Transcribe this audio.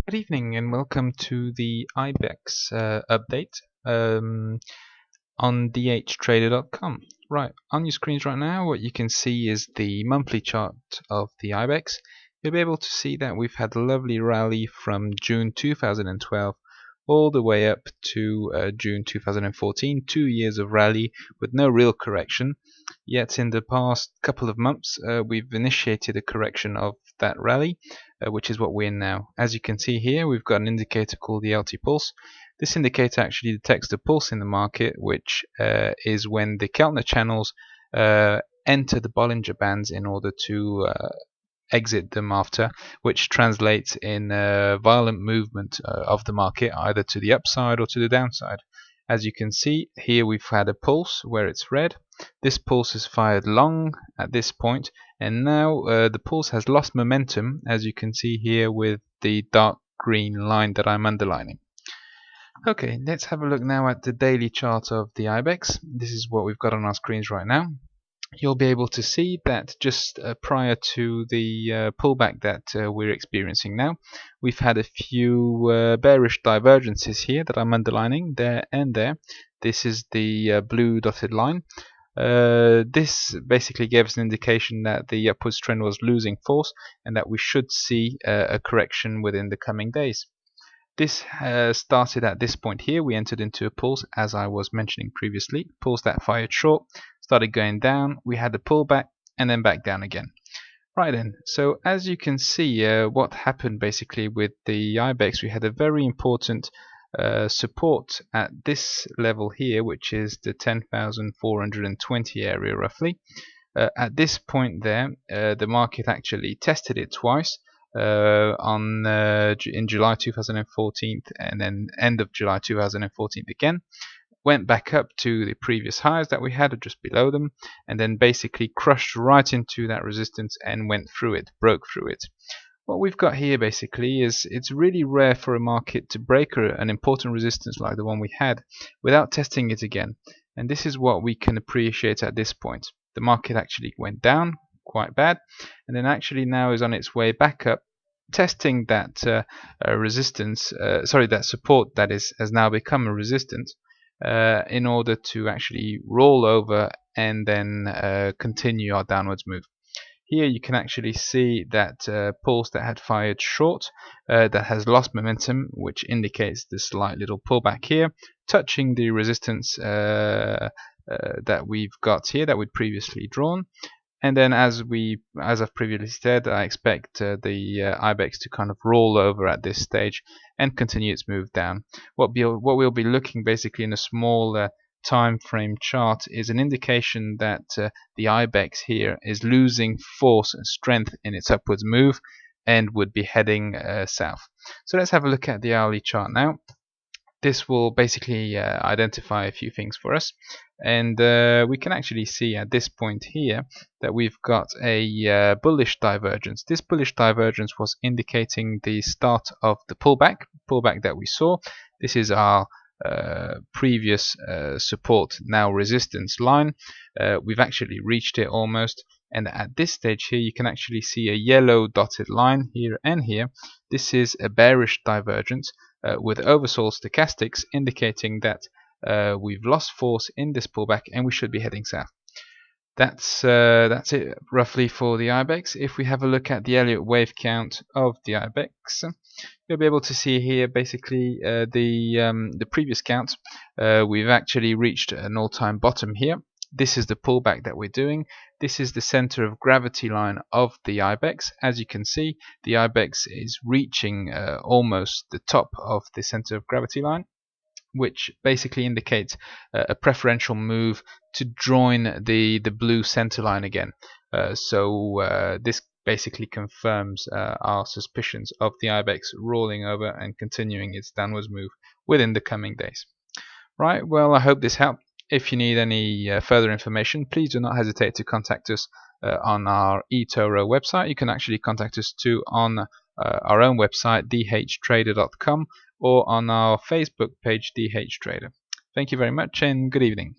Good evening and welcome to the IBEX update on dhtrader.com. Right, on your screens right now what you can see is the monthly chart of the IBEX. You'll be able to see that we've had a lovely rally from June 2012 all the way up to June 2014, 2 years of rally with no real correction. Yet in the past couple of months we've initiated a correction of that rally, which is what we're in now. As you can see here, we've got an indicator called the LT pulse. This indicator actually detects the pulse in the market, which is when the Keltner channels enter the Bollinger Bands in order to exit them after, which translates in a violent movement of the market either to the upside or to the downside. As you can see here, we've had a pulse where it's red. This pulse is fired long at this point, and now the pulse has lost momentum, as you can see here with the dark green line that I'm underlining. Okay, let's have a look now at the daily chart of the IBEX. This is what we've got on our screens right now. You'll be able to see that just prior to the pullback that we're experiencing now, we've had a few bearish divergences here that I'm underlining there and there. This is the blue dotted line. This basically gave us an indication that the upwards trend was losing force and that we should see a correction within the coming days. This started at this point here. We entered into a pulse, as I was mentioning previously, pulse that fired short, started going down, we had a pullback and then back down again. Right then, so as you can see what happened basically with the IBEX, we had a very important support at this level here, which is the 10,420 area roughly. At this point there, the market actually tested it twice. In July 2014 and then end of July 2014 again, went back up to the previous highs that we had or just below them, and then basically crushed right into that resistance and went through it, broke through it. What we've got here basically is it's really rare for a market to break an important resistance like the one we had without testing it again, and this is what we can appreciate at this point. The market actually went down quite bad and then actually now is on its way back up, testing that that support that has now become a resistance in order to actually roll over and then continue our downwards move. Here you can actually see that pulse that had fired short that has lost momentum, which indicates the slight little pullback here, touching the resistance that we've got here that we'd previously drawn. And then as I've previously said, I expect the IBEX to kind of roll over at this stage and continue its move down. What we'll be looking basically in a small time frame chart is an indication that the IBEX here is losing force and strength in its upwards move and would be heading south. So let's have a look at the hourly chart now. This will basically identify a few things for us, and we can actually see at this point here that we've got a bullish divergence. This bullish divergence was indicating the start of the pullback that we saw. This is our previous support, now resistance line. We've actually reached it almost, and at this stage here you can actually see a yellow dotted line here and here. This is a bearish divergence with oversold stochastics indicating that we've lost force in this pullback and we should be heading south. That's it roughly for the IBEX. If we have a look at the Elliott wave count of the IBEX, you'll be able to see here basically the previous count. We've actually reached an all-time bottom here. This is the pullback that we're doing. This is the center of gravity line of the IBEX. As you can see, the IBEX is reaching almost the top of the center of gravity line, which basically indicates a preferential move to join the blue center line again. So this basically confirms our suspicions of the IBEX rolling over and continuing its downwards move within the coming days. Right, well, I hope this helped. If you need any further information, please do not hesitate to contact us on our eToro website. You can actually contact us too on our own website, dhtrader.com, or on our Facebook page, dhtrader. Thank you very much and good evening.